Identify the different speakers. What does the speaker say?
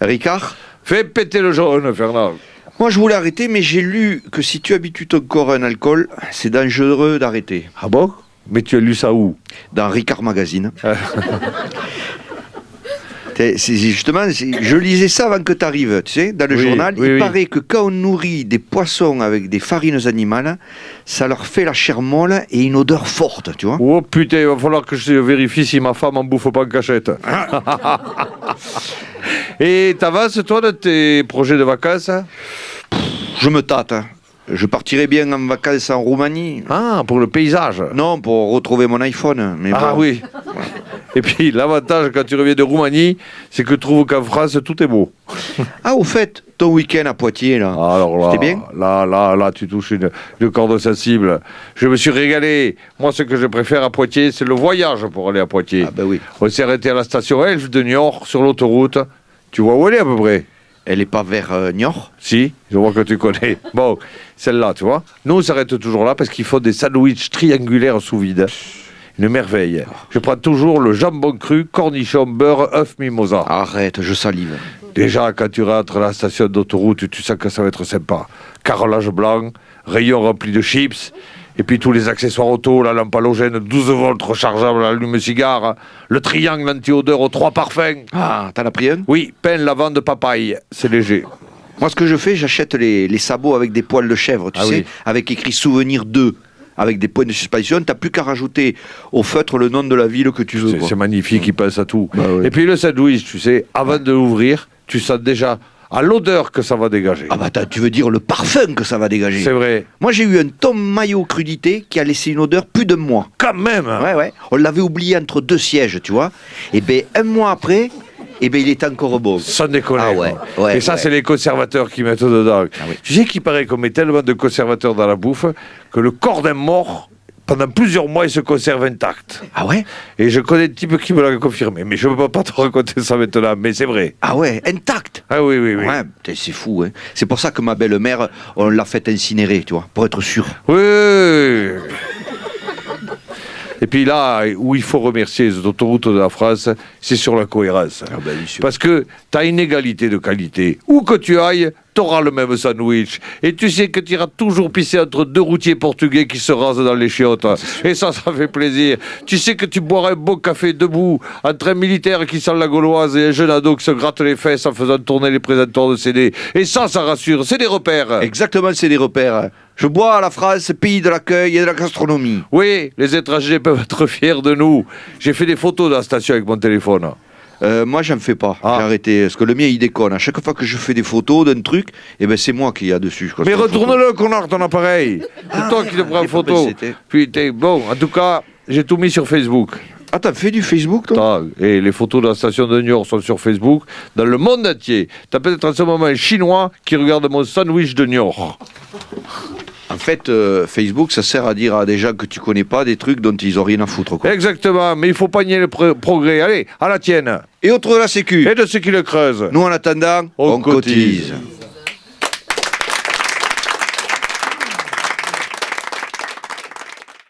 Speaker 1: Ricard?
Speaker 2: Fais péter le jaune, Fernand.
Speaker 1: Moi, je voulais arrêter, mais j'ai lu que si tu habitues ton corps à un alcool, c'est dangereux d'arrêter.
Speaker 2: Ah bon? Mais tu as lu ça où?
Speaker 1: Dans Ricard Magazine. Justement, je lisais ça avant que tu arrives, tu sais, dans le journal. Il paraît que quand on nourrit des poissons avec des farines animales, ça leur fait la chair molle et une odeur forte, tu vois.
Speaker 2: Oh putain, il va falloir que je vérifie si ma femme en bouffe pas en cachette. Et t'avances, toi, de tes projets de vacances?
Speaker 1: Je me tâte. Je partirai bien en vacances en Roumanie.
Speaker 2: Ah, pour le paysage?
Speaker 1: Non, pour retrouver mon iPhone. Mais
Speaker 2: ah bon. Oui. Et puis, l'avantage quand tu reviens de Roumanie, c'est que tu trouves qu'en France, tout est beau.
Speaker 1: Ah, au fait, ton week-end à Poitiers, là, c'était bien?
Speaker 2: Là, tu touches une corde sensible. Je me suis régalé. Moi, ce que je préfère à Poitiers, c'est le voyage pour aller à Poitiers.
Speaker 1: Ah, ben oui.
Speaker 2: On s'est arrêté à la station Elf de Niort, sur l'autoroute. Tu vois où elle est à peu près?
Speaker 1: Elle n'est pas vers Niort?
Speaker 2: Si, je vois que tu connais. Bon, celle-là, tu vois. Nous, on s'arrête toujours là parce qu'il faut des sandwichs triangulaires sous vide. Une merveille. Je prends toujours le jambon cru, cornichon, beurre, œuf, mimosa.
Speaker 1: Arrête, je salive.
Speaker 2: Déjà, quand tu rentres à la station d'autoroute, tu sens que ça va être sympa. Carrelage blanc, rayon rempli de chips, et puis tous les accessoires auto, la lampe halogène 12 volts rechargeable, allume-cigare, le triangle anti-odeur aux 3 parfums.
Speaker 1: Ah, t'en as pris un?
Speaker 2: Oui, pain, lavande, papaye, c'est léger.
Speaker 1: Moi, ce que je fais, j'achète les sabots avec des poils de chèvre, tu sais,
Speaker 2: oui.
Speaker 1: avec écrit souvenir 2. Avec des points de suspension, t'as plus qu'à rajouter au feutre le nom de la ville que tu veux.
Speaker 2: C'est magnifique, il pense à tout.
Speaker 1: Bah oui.
Speaker 2: Et puis le sandwich, tu sais, avant de l'ouvrir, tu sens déjà à l'odeur que ça va dégager.
Speaker 1: Ah bah tu veux dire le parfum que ça va dégager.
Speaker 2: C'est vrai.
Speaker 1: Moi j'ai eu un Tom Mayo crudité qui a laissé une odeur plus d'un mois.
Speaker 2: Quand même.
Speaker 1: Ouais. On l'avait oublié entre 2 sièges, tu vois. Et ben un mois après, il est encore bon.
Speaker 2: Sans déconner.
Speaker 1: Ah ouais.
Speaker 2: Et ça, c'est les conservateurs qui mettent dedans.
Speaker 1: Ah oui.
Speaker 2: Tu sais qu'il paraît qu'on met tellement de conservateurs dans la bouffe que le corps d'un mort, pendant plusieurs mois, il se conserve intact.
Speaker 1: Ah ouais?
Speaker 2: Et je connais des types qui me l'ont confirmé. Mais je ne peux pas te raconter ça maintenant, mais c'est vrai.
Speaker 1: Ah ouais, intact.
Speaker 2: Ah oui.
Speaker 1: Ouais, c'est fou. Hein. C'est pour ça que ma belle-mère, on l'a fait incinérer, tu vois, pour être sûr.
Speaker 2: Oui. Et puis là, où il faut remercier les autoroutes de la France, c'est sur la cohérence.
Speaker 1: Ah ben,
Speaker 2: parce que tu as une égalité de qualité. Où que tu ailles, tu auras le même sandwich. Et tu sais que tu iras toujours pisser entre 2 routiers portugais qui se rasent dans les chiottes. Et ça fait plaisir. Tu sais que tu boiras un beau café debout entre un militaire qui sent la gauloise et un jeune ado qui se gratte les fesses en faisant tourner les présentoirs de CD. Et ça rassure. C'est des repères.
Speaker 1: Exactement, c'est des repères. Je bois à la France, pays de l'accueil et de la gastronomie.
Speaker 2: Oui, les étrangers peuvent être fiers de nous. J'ai fait des photos de la station avec mon téléphone.
Speaker 1: Moi, j'en fais pas. J'ai arrêté. Parce que le mien, il déconne. À chaque fois que je fais des photos d'un truc, c'est moi qui y a dessus.
Speaker 2: Mais retourne-le, connard, ton appareil. C'est toi qui te prends en photo. Putain, bon, en tout cas, j'ai tout mis sur Facebook.
Speaker 1: Ah, t'as fait du Facebook, toi?
Speaker 2: Et les photos de la station de Niort sont sur Facebook, dans le monde entier. T'as peut-être en ce moment un Chinois qui regarde mon sandwich de Niort.
Speaker 1: En fait, Facebook, ça sert à dire à des gens que tu connais pas des trucs dont ils ont rien à foutre, quoi.
Speaker 2: Exactement, mais il faut pas nier le progrès. Allez, à la tienne.
Speaker 1: Et autre de la sécu.
Speaker 2: Et de ceux qui le creusent.
Speaker 1: Nous, en attendant, on cotise.